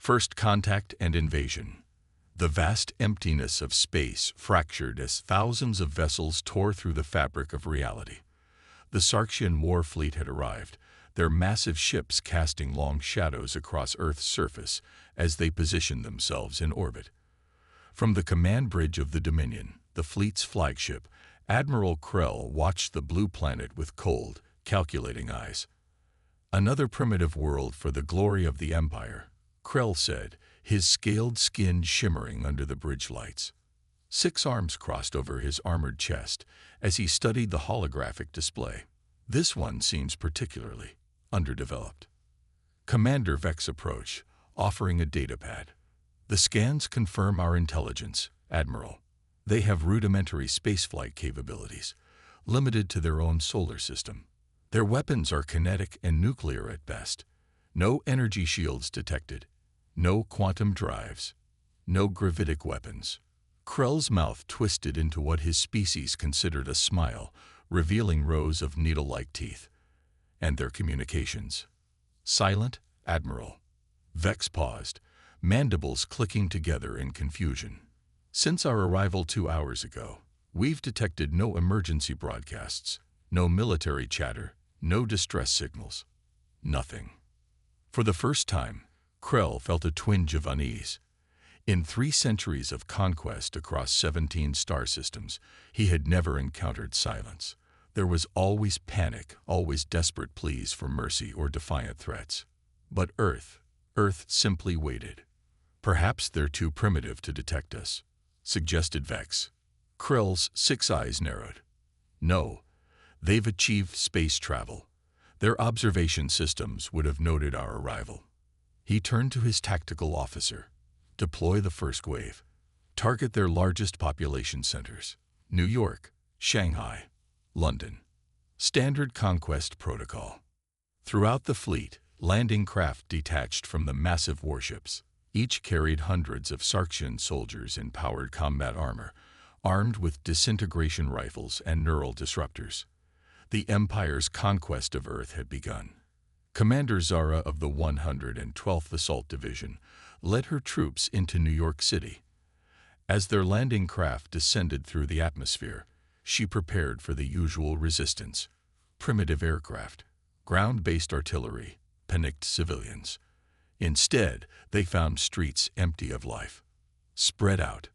First contact and invasion. The vast emptiness of space fractured as thousands of vessels tore through the fabric of reality. The Sarxian war fleet had arrived, their massive ships casting long shadows across Earth's surface as they positioned themselves in orbit. From the command bridge of the Dominion, the fleet's flagship, Admiral Krell watched the blue planet with cold, calculating eyes. "Another primitive world for the glory of the Empire," Krell said, his scaled skin shimmering under the bridge lights. 6 arms crossed over his armored chest as he studied the holographic display. "This one seems particularly underdeveloped." Commander Vex approached, offering a datapad. "The scans confirm our intelligence, Admiral. They have rudimentary spaceflight capabilities, limited to their own solar system. Their weapons are kinetic and nuclear at best. No energy shields detected. No quantum drives. No gravitic weapons." Krell's mouth twisted into what his species considered a smile, revealing rows of needle-like teeth. "And their communications?" "Silent, Admiral." Vex paused, mandibles clicking together in confusion. "Since our arrival 2 hours ago, we've detected no emergency broadcasts, no military chatter, no distress signals. Nothing." For the first time, Krell felt a twinge of unease. In 3 centuries of conquest across 17 star systems, he had never encountered silence. There was always panic, always desperate pleas for mercy or defiant threats. But Earth simply waited. "Perhaps they're too primitive to detect us," suggested Vex. Krell's 6 eyes narrowed. "No, they've achieved space travel. Their observation systems would have noted our arrival." He turned to his tactical officer. "Deploy the first wave. Target their largest population centers: New York, Shanghai, London. Standard conquest protocol." Throughout the fleet, landing craft detached from the massive warships. Each carried hundreds of Sarxian soldiers in powered combat armor, armed with disintegration rifles and neural disruptors. The Empire's conquest of Earth had begun. Commander Zara of the 112th Assault Division led her troops into New York City. As their landing craft descended through the atmosphere, she prepared for the usual resistance: primitive aircraft, ground-based artillery, panicked civilians. Instead, they found streets empty of life. "Spread out.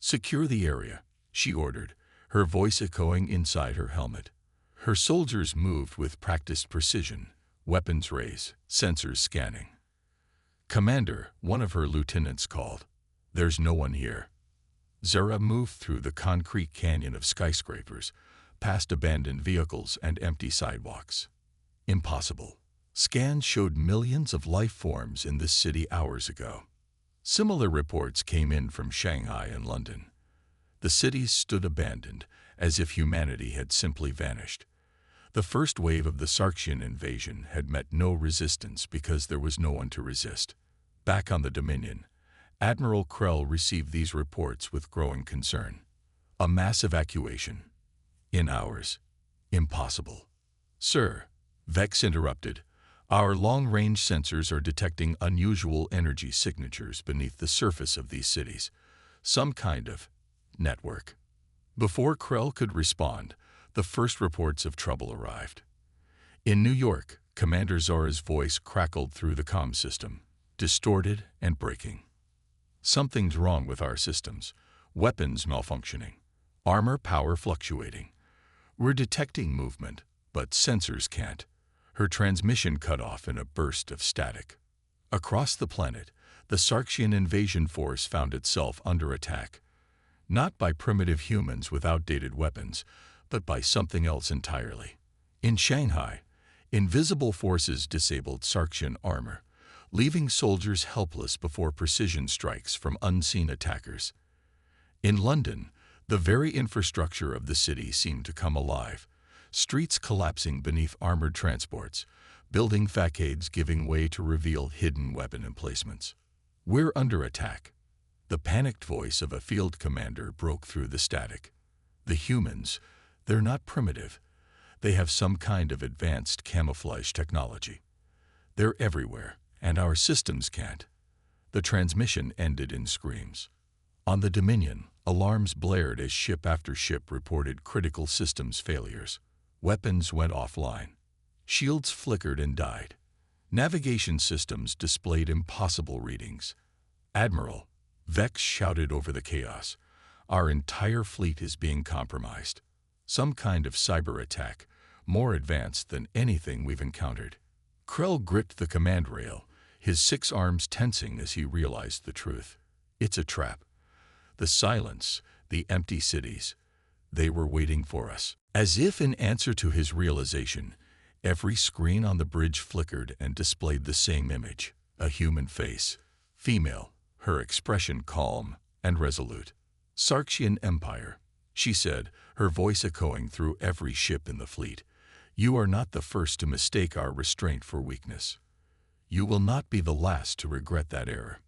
Secure the area," she ordered, her voice echoing inside her helmet. Her soldiers moved with practiced precision, weapons raised, sensors scanning. "Commander," one of her lieutenants called. "There's no one here." Zara moved through the concrete canyon of skyscrapers, past abandoned vehicles and empty sidewalks. "Impossible. Scans showed millions of life forms in this city hours ago." Similar reports came in from Shanghai and London. The cities stood abandoned, as if humanity had simply vanished. The first wave of the Sarxian invasion had met no resistance because there was no one to resist. Back on the Dominion, Admiral Krell received these reports with growing concern. "A mass evacuation. In hours. Impossible." "Sir," Vex interrupted, "our long-range sensors are detecting unusual energy signatures beneath the surface of these cities. Some kind of network." Before Krell could respond, the first reports of trouble arrived. In New York, Commander Zara's voice crackled through the comm system, distorted and breaking. "Something's wrong with our systems. Weapons malfunctioning. Armor power fluctuating. We're detecting movement, but sensors can't." Her transmission cut off in a burst of static. Across the planet, the Sarxian invasion force found itself under attack. Not by primitive humans with outdated weapons, but by something else entirely. In Shanghai, invisible forces disabled Sarxian armor, leaving soldiers helpless before precision strikes from unseen attackers. In London, the very infrastructure of the city seemed to come alive, streets collapsing beneath armored transports, building facades giving way to reveal hidden weapon emplacements. "We're under attack." The panicked voice of a field commander broke through the static. "The humans, they're not primitive. They have some kind of advanced camouflage technology. They're everywhere, and our systems can't." The transmission ended in screams. On the Dominion, alarms blared as ship after ship reported critical systems failures. Weapons went offline. Shields flickered and died. Navigation systems displayed impossible readings. "Admiral," Vex shouted over the chaos, "our entire fleet is being compromised. Some kind of cyber attack, more advanced than anything we've encountered." Krell gripped the command rail, his 6 arms tensing as he realized the truth. It's a trap. The silence, the empty cities, they were waiting for us. As if in answer to his realization, every screen on the bridge flickered and displayed the same image: a human face, female, her expression calm and resolute. "Sarxian Empire," she said, her voice echoing through every ship in the fleet. "You are not the first to mistake our restraint for weakness. You will not be the last to regret that error."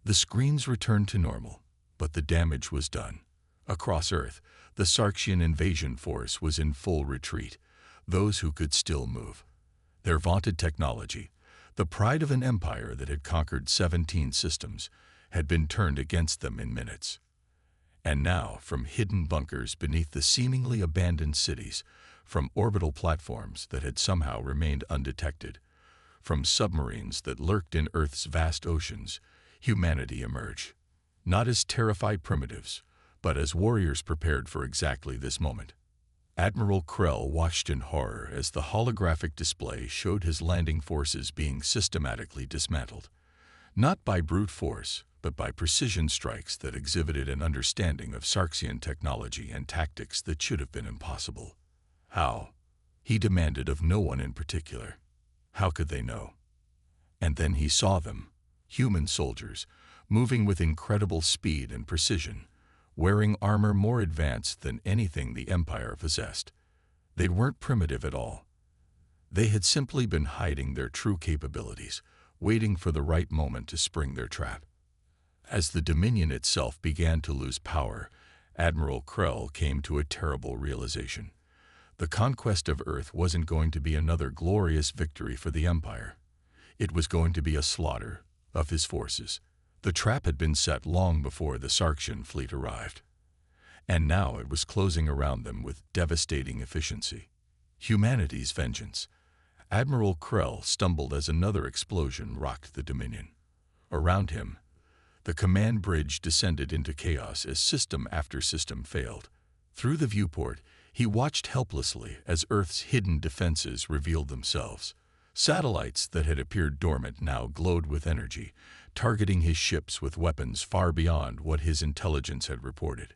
The screens returned to normal, but the damage was done. Across Earth, the Sarxian invasion force was in full retreat, those who could still move. Their vaunted technology, the pride of an empire that had conquered 17 systems, had been turned against them in minutes. And now, from hidden bunkers beneath the seemingly abandoned cities, from orbital platforms that had somehow remained undetected, from submarines that lurked in Earth's vast oceans, humanity emerged. Not as terrified primitives, but as warriors prepared for exactly this moment. Admiral Krell watched in horror as the holographic display showed his landing forces being systematically dismantled. Not by brute force, but by precision strikes that exhibited an understanding of Sarxian technology and tactics that should have been impossible. How? He demanded of no one in particular. How could they know? And then he saw them, human soldiers, moving with incredible speed and precision, wearing armor more advanced than anything the Empire possessed. They weren't primitive at all. They had simply been hiding their true capabilities, waiting for the right moment to spring their trap. As the Dominion itself began to lose power, Admiral Krell came to a terrible realization. The conquest of Earth wasn't going to be another glorious victory for the Empire. It was going to be a slaughter of his forces. The trap had been set long before the Sarxian fleet arrived. And now it was closing around them with devastating efficiency. Humanity's vengeance. Admiral Krell stumbled as another explosion rocked the Dominion. Around him, the command bridge descended into chaos as system after system failed. Through the viewport, he watched helplessly as Earth's hidden defenses revealed themselves. Satellites that had appeared dormant now glowed with energy, targeting his ships with weapons far beyond what his intelligence had reported.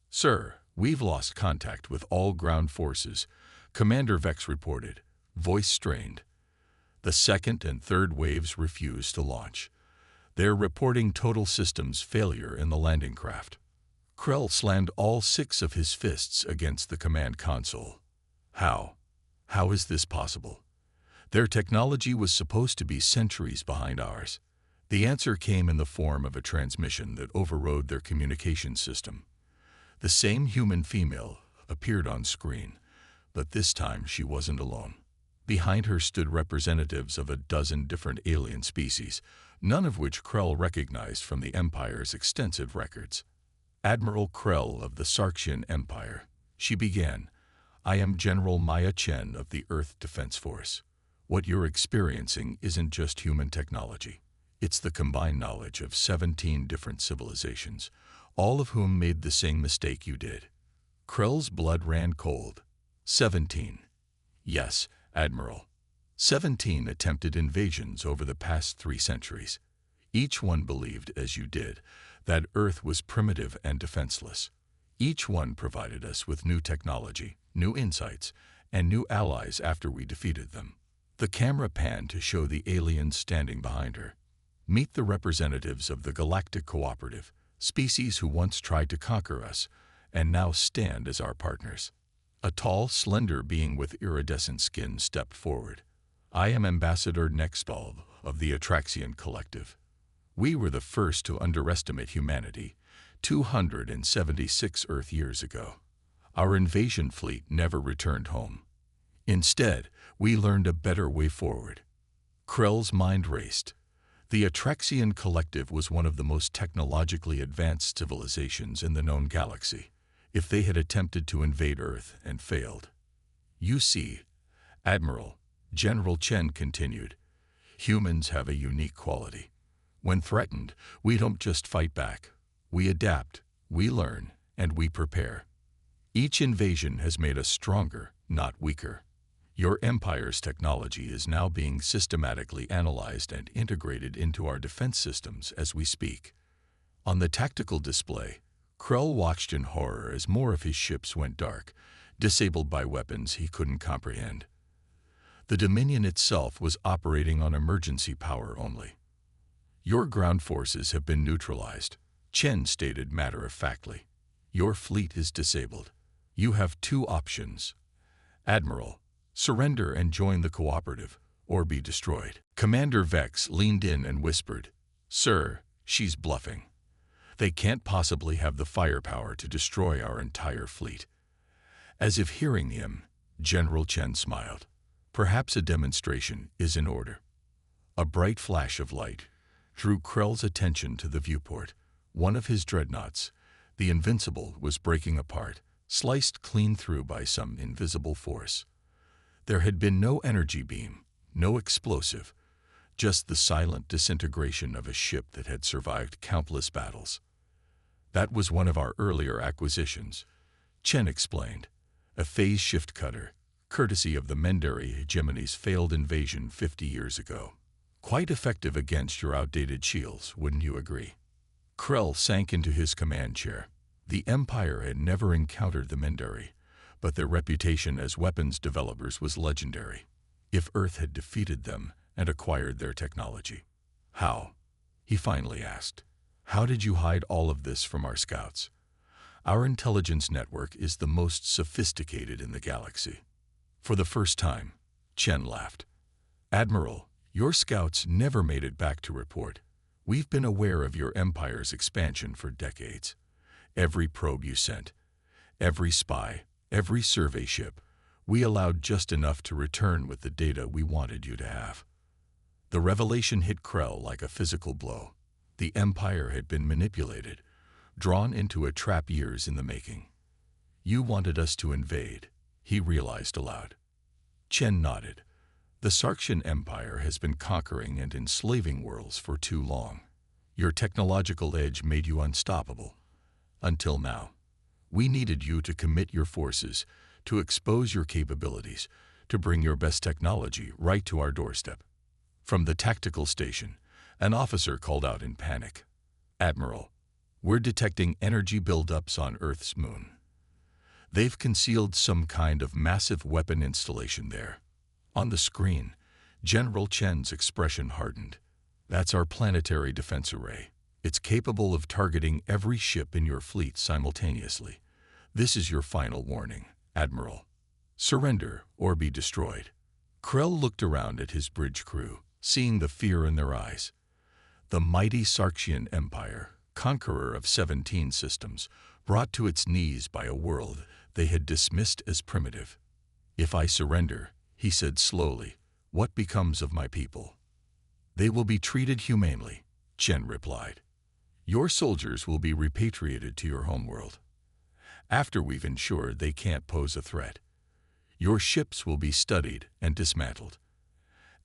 "Sir, we've lost contact with all ground forces," Commander Vex reported, voice strained. The second and third waves refused to launch. They're reporting total systems failure in the landing craft. Krell slammed all 6 of his fists against the command console. How? How is this possible? Their technology was supposed to be centuries behind ours. The answer came in the form of a transmission that overrode their communication system. The same human female appeared on screen, but this time she wasn't alone. Behind her stood representatives of a dozen different alien species, none of which Krell recognized from the Empire's extensive records. "Admiral Krell of the Sarxian Empire," she began, "I am General Maya Chen of the Earth Defense Force. What you're experiencing isn't just human technology. It's the combined knowledge of 17 different civilizations, all of whom made the same mistake you did." Krell's blood ran cold. 17. Yes, Admiral. 17 attempted invasions over the past 3 centuries. Each one believed, as you did, that Earth was primitive and defenseless. Each one provided us with new technology, new insights, and new allies after we defeated them. The camera panned to show the aliens standing behind her. Meet the representatives of the Galactic Cooperative, species who once tried to conquer us, and now stand as our partners. A tall, slender being with iridescent skin stepped forward. "I am Ambassador Nextball of the Atraxian Collective. We were the first to underestimate humanity 276 Earth years ago. Our invasion fleet never returned home. Instead, we learned a better way forward." Krell's mind raced. The Atrexian Collective was one of the most technologically advanced civilizations in the known galaxy. If they had attempted to invade Earth and failed. You see, Admiral, General Chen continued, humans have a unique quality. When threatened, we don't just fight back. We adapt, we learn, and we prepare. Each invasion has made us stronger, not weaker. Your empire's technology is now being systematically analyzed and integrated into our defense systems as we speak. On the tactical display, Krell watched in horror as more of his ships went dark, disabled by weapons he couldn't comprehend. The Dominion itself was operating on emergency power only. Your ground forces have been neutralized, Chen stated matter-of-factly. Your fleet is disabled. You have two options. Admiral, surrender and join the cooperative, or be destroyed. Commander Vex leaned in and whispered, Sir, she's bluffing. They can't possibly have the firepower to destroy our entire fleet. As if hearing him, General Chen smiled. Perhaps a demonstration is in order. A bright flash of light drew Krell's attention to the viewport. One of his dreadnoughts, the Invincible, was breaking apart, sliced clean through by some invisible force. There had been no energy beam, no explosive, just the silent disintegration of a ship that had survived countless battles. That was one of our earlier acquisitions, Chen explained. A phase shift cutter, courtesy of the Mendari hegemony's failed invasion 50 years ago. Quite effective against your outdated shields, wouldn't you agree? Krell sank into his command chair. The Empire had never encountered the Mendari, but their reputation as weapons developers was legendary. If Earth had defeated them and acquired their technology. How? He finally asked. How did you hide all of this from our scouts? Our intelligence network is the most sophisticated in the galaxy. For the first time, Chen laughed. Admiral, your scouts never made it back to report. We've been aware of your empire's expansion for decades. Every probe you sent, every spy, every survey ship, we allowed just enough to return with the data we wanted you to have. The revelation hit Krell like a physical blow. The Empire had been manipulated, drawn into a trap years in the making. You wanted us to invade, he realized aloud. Chen nodded. The Sarxian Empire has been conquering and enslaving worlds for too long. Your technological edge made you unstoppable. Until now. We needed you to commit your forces, to expose your capabilities, to bring your best technology right to our doorstep. From the tactical station, an officer called out in panic. Admiral, we're detecting energy buildups on Earth's moon. They've concealed some kind of massive weapon installation there. On the screen, General Chen's expression hardened. That's our planetary defense array. It's capable of targeting every ship in your fleet simultaneously. This is your final warning, Admiral. Surrender or be destroyed. Krell looked around at his bridge crew, seeing the fear in their eyes. The mighty Sarxian Empire, conqueror of 17 systems, brought to its knees by a world they had dismissed as primitive. If I surrender, he said slowly, what becomes of my people? They will be treated humanely, Chen replied. Your soldiers will be repatriated to your homeworld. After we've ensured they can't pose a threat. Your ships will be studied and dismantled.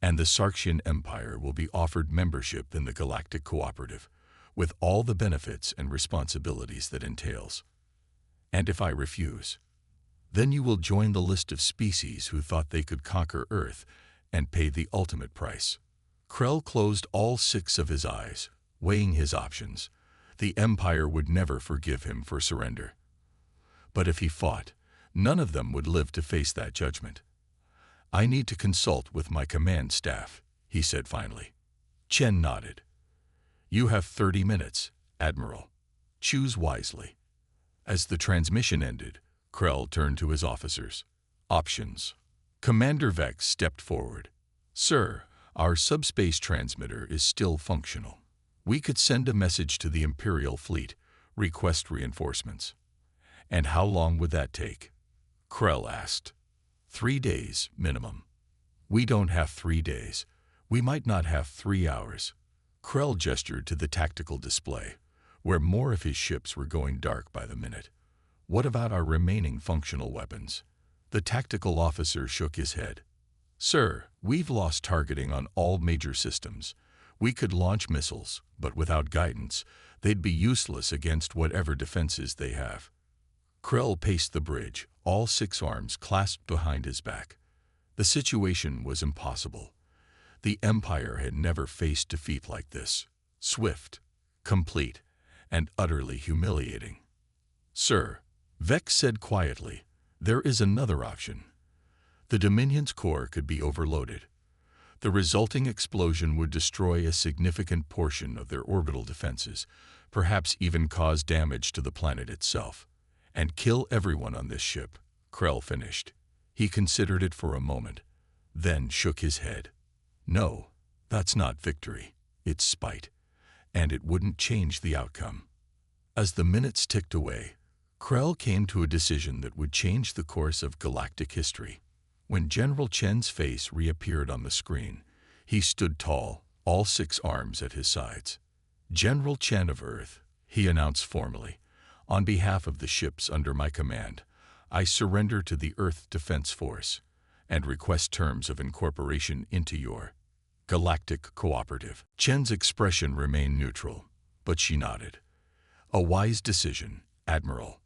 And the Sarxian Empire will be offered membership in the Galactic Cooperative, with all the benefits and responsibilities that entails. And if I refuse, then you will join the list of species who thought they could conquer Earth and pay the ultimate price. Krell closed all 6 of his eyes, weighing his options. The Empire would never forgive him for surrender. But if he fought, none of them would live to face that judgment. I need to consult with my command staff, he said finally. Chen nodded. You have 30 minutes, Admiral. Choose wisely. As the transmission ended, Krell turned to his officers. Options. Commander Vex stepped forward. Sir, our subspace transmitter is still functional. We could send a message to the Imperial fleet, request reinforcements. And how long would that take? Krell asked. 3 days, minimum. We don't have 3 days. We might not have 3 hours. Krell gestured to the tactical display, where more of his ships were going dark by the minute. What about our remaining functional weapons? The tactical officer shook his head. Sir, we've lost targeting on all major systems. We could launch missiles, but without guidance, they'd be useless against whatever defenses they have. Krell paced the bridge, all 6 arms clasped behind his back. The situation was impossible. The Empire had never faced defeat like this. Swift, complete, and utterly humiliating. Sir, Vex said quietly, there is another option. The Dominion's core could be overloaded. The resulting explosion would destroy a significant portion of their orbital defenses, perhaps even cause damage to the planet itself, and kill everyone on this ship, Krell finished. He considered it for a moment, then shook his head. No, that's not victory. It's spite, and it wouldn't change the outcome. As the minutes ticked away, Krell came to a decision that would change the course of galactic history. When General Chen's face reappeared on the screen, he stood tall, all 6 arms at his sides. General Chen of Earth, he announced formally, on behalf of the ships under my command, I surrender to the Earth Defense Force and request terms of incorporation into your Galactic Cooperative. Chen's expression remained neutral, but she nodded. A wise decision, Admiral.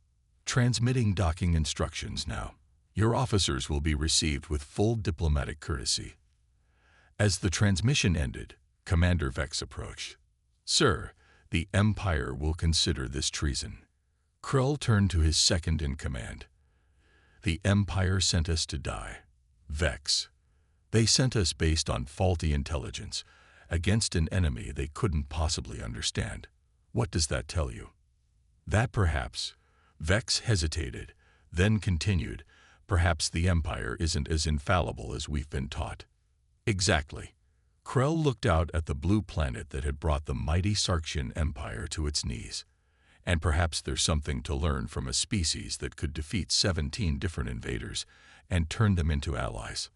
Transmitting docking instructions now. Your officers will be received with full diplomatic courtesy. As the transmission ended, Commander Vex approached. Sir, the Empire will consider this treason. Krell turned to his second-in-command. The Empire sent us to die. Vex. They sent us based on faulty intelligence, against an enemy they couldn't possibly understand. What does that tell you? That perhaps, Vex hesitated, then continued, perhaps the Empire isn't as infallible as we've been taught. Exactly. Krell looked out at the blue planet that had brought the mighty Sarxian Empire to its knees. And perhaps there's something to learn from a species that could defeat 17 different invaders and turn them into allies.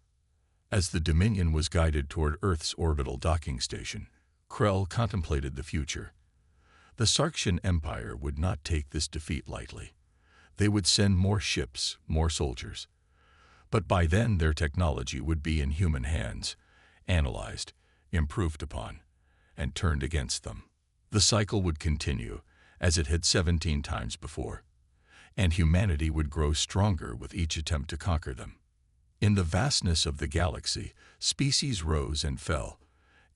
As the Dominion was guided toward Earth's orbital docking station, Krell contemplated the future. The Sarxian Empire would not take this defeat lightly. They would send more ships, more soldiers. But by then their technology would be in human hands, analyzed, improved upon, and turned against them. The cycle would continue, as it had 17 times before, and humanity would grow stronger with each attempt to conquer them. In the vastness of the galaxy, species rose and fell,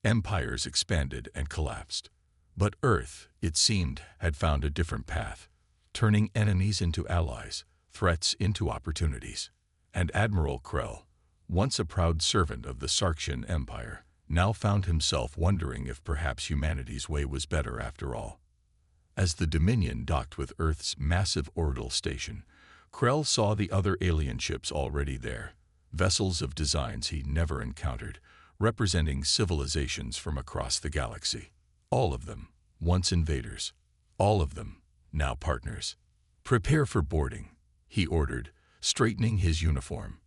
empires expanded and collapsed. But Earth, it seemed, had found a different path, turning enemies into allies, threats into opportunities. And Admiral Krell, once a proud servant of the Sarxian Empire, now found himself wondering if perhaps humanity's way was better after all. As the Dominion docked with Earth's massive orbital station, Krell saw the other alien ships already there, vessels of designs he'd never encountered, representing civilizations from across the galaxy. All of them, once invaders. All of them, now partners. Prepare for boarding, he ordered, straightening his uniform.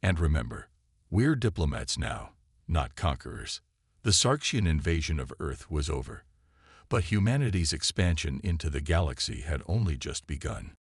And remember, we're diplomats now, not conquerors. The Sarxian invasion of Earth was over, but humanity's expansion into the galaxy had only just begun.